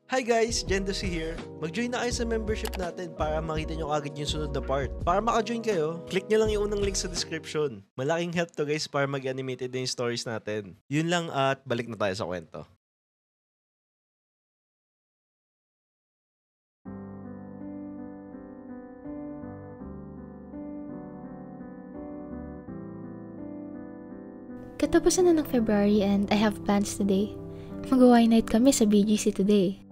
Hi guys, Jendosi here. Mag-join na kayo sa membership natin para makita nyo agad yung sunod na part. Para maka-join kayo, click nyo lang yung unang link sa description. Malaking help to guys para mag-animated na yung stories natin. Yun lang at balik na tayo sa kwento. Katapusan na ng February and I have plans today. Mag-wine night kami sa BGC today.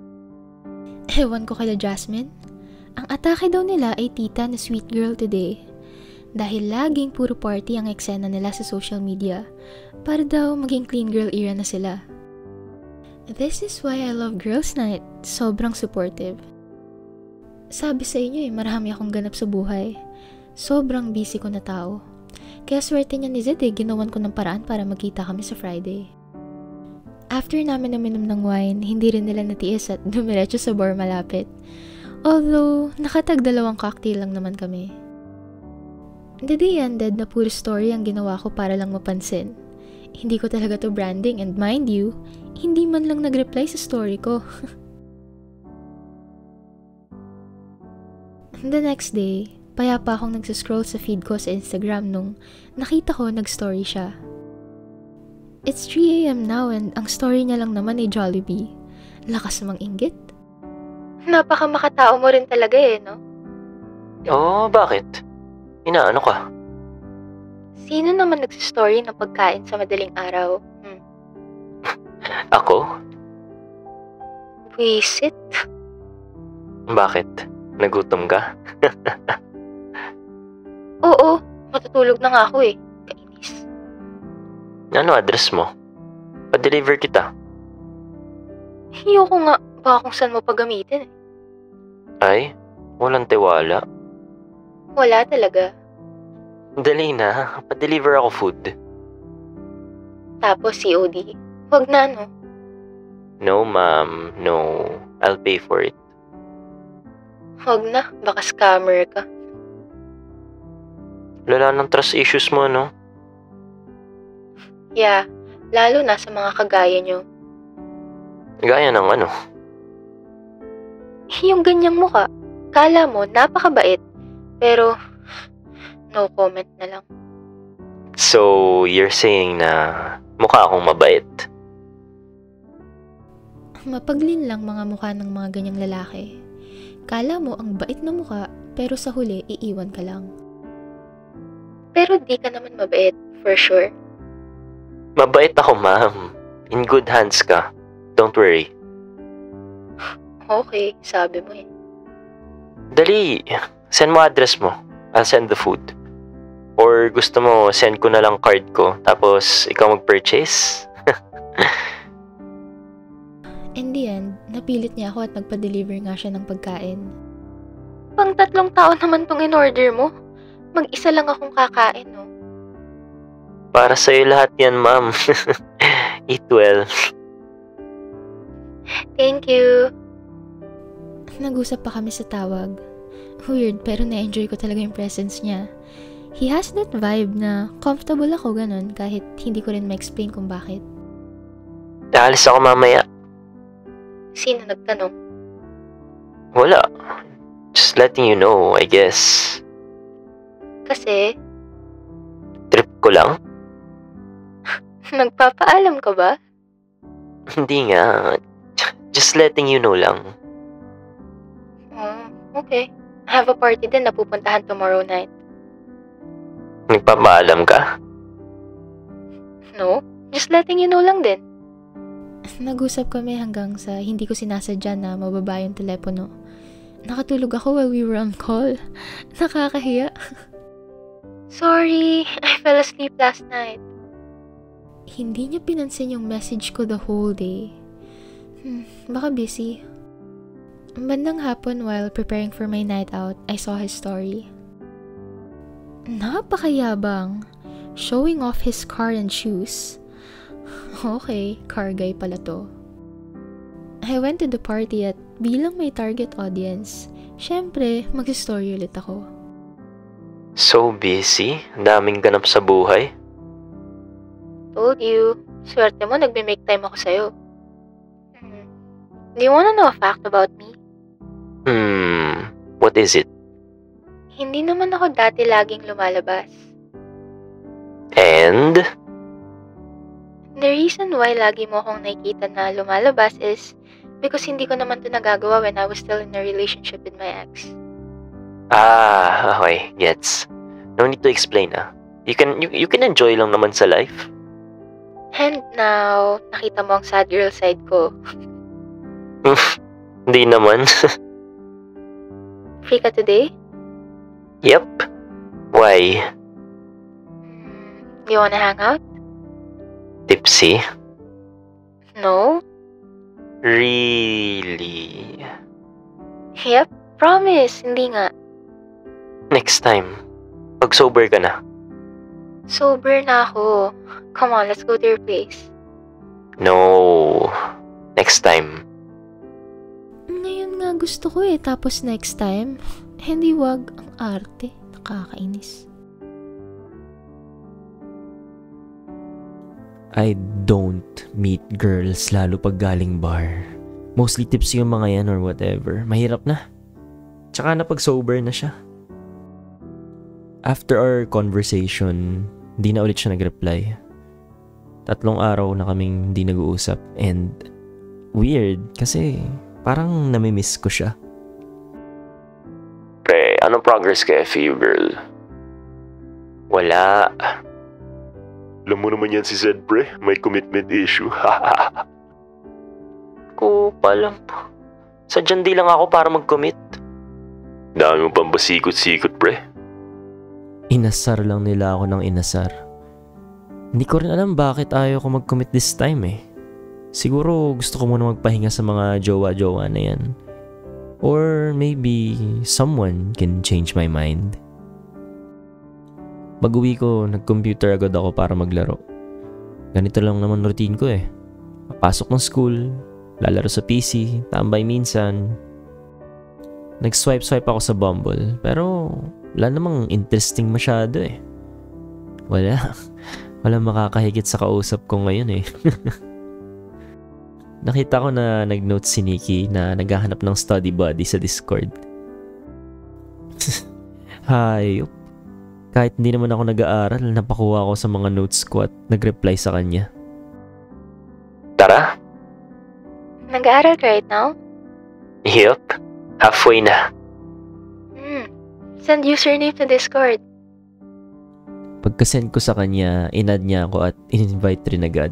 Ewan ko kala Jasmine. Ang atake daw nila ay tita na sweet girl today. Dahil laging puro party ang eksena nila sa social media. Para daw maging clean girl era na sila. This is why I love girls night. Sobrang supportive. Sabi sa inyo marami akong ganap sa buhay. Sobrang busy ko na tao. Kaya swerte niya ni Zed ginawan ko ng paraan para magkita kami sa Friday. After namin uminom ng wine, hindi rin nila natiis at dumiretso sa bar malapit. Although, nakatag 2 cocktail lang naman kami. The day ended na puro story ang ginawa ko para lang mapansin. Hindi ko talaga to branding and mind you, hindi man lang nag-reply sa story ko. The next day, payapa akong nagsiscroll sa feed ko sa Instagram nung nakita ko nag-story siya. It's 3 AM now and ang story niya lang naman ay Jollibee. Lakas mang inggit. Napaka makatao mo rin talaga no? Oo, bakit? Inaano ka? Sino naman nagsistory ng pagkain sa madaling araw? Ako? Wisit? Bakit? Nagutom ka? Oo, matutulog na nga ako Kainis. Ano address mo? Pa-deliver kita. Ayoko nga, baka kung saan mo pagamitin Ay, walang tiwala. Wala talaga. Dali na, pa-deliver ako food. Tapos COD. Wag na No ma'am, no. I'll pay for it. Wag na, baka scammer ka. Lala ng trust issues mo, no? Yeah, lalo na sa mga kagaya nyo. Gaya ng ano? Yung ganyang muka, kala mo napakabait, pero no comment na lang. So, you're saying na mukha akong mabait? Mapaglin lang mga mukha ng mga ganyang lalaki. Kala mo ang bait na mukha, pero sa huli iiwan ka lang. Pero di ka naman mabait, for sure. Mabait ako, ma'am. In good hands ka. Don't worry. Okay, sabi mo Dali, send mo address mo. I'll send the food. Or gusto mo, send ko na lang card ko, tapos ikaw mag-purchase? In the end, napilit niya ako at nagpa-deliver nga siya ng pagkain. Pang 3 tao naman tong in-order mo. Mag-isa lang akong kakain, Para sa'yo lahat yan, ma'am. Eat well. Thank you. Nag-usap pa kami sa tawag. Weird, pero na-enjoy ko talaga yung presence niya. He has that vibe na comfortable ako ganun kahit hindi ko rin ma-explain kung bakit. Aalis ako mamaya. Sino nagtanong? Wala. Just letting you know, I guess. Kasi, Trip ko lang? nagpapaalam ka ba? Hindi nga. Just letting you know lang. Oh, okay. I have a party din na pupuntahan tomorrow night. Nagpapaalam ka? No, just letting you know lang din. Nag-usap kami hanggang sa hindi ko sinasadya na mababa yung telepono. Nakatulog ako while we were on call. Nakakahiya. Sorry, I fell asleep last night. Hindi niya pinansin yung message ko the whole day. Baka busy. Bandang hapon while preparing for my night out, I saw his story. Napakayabang. Showing off his car and shoes. Okay, car guy pala to. I went to the party at bilang may target audience, syempre, mag-story ulit ako. So busy? Daming ganap sa buhay? Told you. Swerte mo, nagme-make time ako sa'yo. Do you wanna know a fact about me? What is it? Hindi naman ako dati laging lumalabas. And? The reason why lagi mo akong nakikita na lumalabas is because hindi ko naman to nagagawa when I was still in a relationship with my ex. Okay, gets. No need to explain You can enjoy lang naman sa life. And now, nakita mo ang sad girl side ko. Hindi naman. Free ka today? Yep. Why? Do you wanna hang out? Tipsy? No? Really? Yep, promise, hindi nga. Next time, pag sober ka na. Sober na ako. Come on, let's go to your place. No. Next time. Ngayon nga gusto ko tapos next time. Hindi wag ang arte. Nakakainis. I don't meet girls lalo pag galing bar. Mostly tipsy yung mga yan or whatever. Mahirap na. Tsaka na pag sober na siya. After our conversation, hindi na ulit siya nag-reply. 3 araw na kaming hindi nag-uusap and weird kasi parang namimiss ko siya. Pre, anong progress kay FU, girl? Wala. Alam mo naman yan si Zed, pre. May commitment issue. Ko pa lang po. Sadyang di lang ako para mag-commit. Dami mo pang basikot-sikot, pre. Inasar lang nila ako ng inasar. Hindi ko rin alam bakit ayaw ko mag-commit this time Siguro gusto ko muna magpahinga sa mga jowa-jowa na yan. Or maybe someone can change my mind. Pag-uwi ko, nag-computer agad ako para maglaro. Ganito lang naman routine ko Papasok ng school, lalaro sa PC, tambay minsan. Nag-swipe ako sa Bumble, pero wala namang interesting masyado Wala makakahigit sa kausap ko ngayon Nakita ko na nag-note si Nikki na naghahanap ng study buddy sa Discord. Hayop. Kahit hindi naman ako nag-aaral, napakuha ako sa mga notes ko at nag-reply sa kanya. Tara? Nag-aaral ka right now? Yup. Halfway na. Send username to Discord. Pagka-send ko sa kanya, in-add niya ako at in-invite rin agad.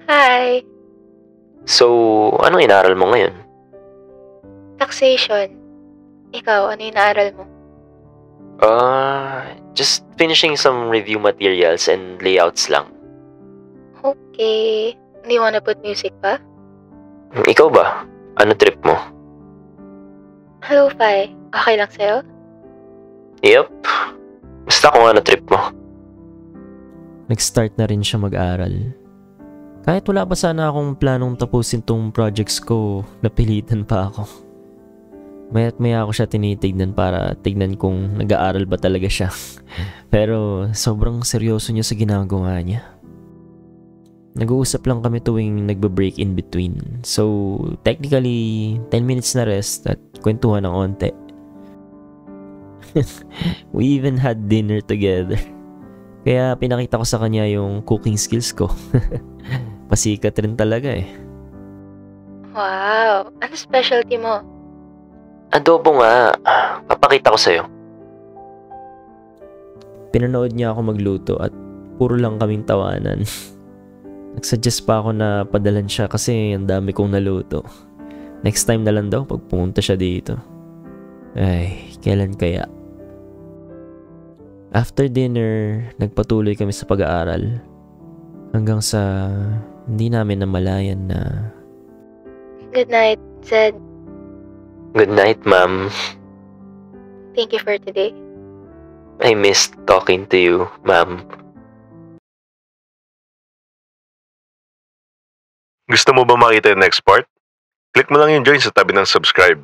Hi! So, anong inaral mo ngayon? Taxation. Ikaw, ano yung naaral mo? Just finishing some review materials and layouts lang. Okay. Do you wanna put music pa? Ikaw ba? Ano trip mo? Hello, Fi. Okay lang sa'yo? Yup. Basta kung ano trip mo. Nag-start na rin siya mag-aral. Kahit wala pa sana akong planong tapusin tong projects ko, napilitan pa ako. Maya't maya ako siya tinitignan para tignan kung nag-aaral ba talaga siya. Pero sobrang seryoso niya sa ginagawa niya. Nag-uusap lang kami tuwing nagbe-break in between. So, technically, 10 minutes na rest at kwentuhan ng onte. We even had dinner together. Kaya pinakita ko sa kanya yung cooking skills ko. Pasikat rin talaga Wow! Ano specialty mo? Adobo nga. Papakita ko sa'yo. Pinanood niya ako magluto at puro lang kaming tawanan. Nagsuggest pa ako na padalan siya kasi ang dami kong naluto. Next time na lang daw pag pumunta siya dito. Ay, kailan kaya? After dinner, nagpatuloy kami sa pag-aaral. Hanggang sa hindi namin namalayan na... Good night, Zed. Good night, ma'am. Thank you for today. I missed talking to you, ma'am. Gusto mo ba makita yung next part? Click mo lang yung join sa tabi ng subscribe.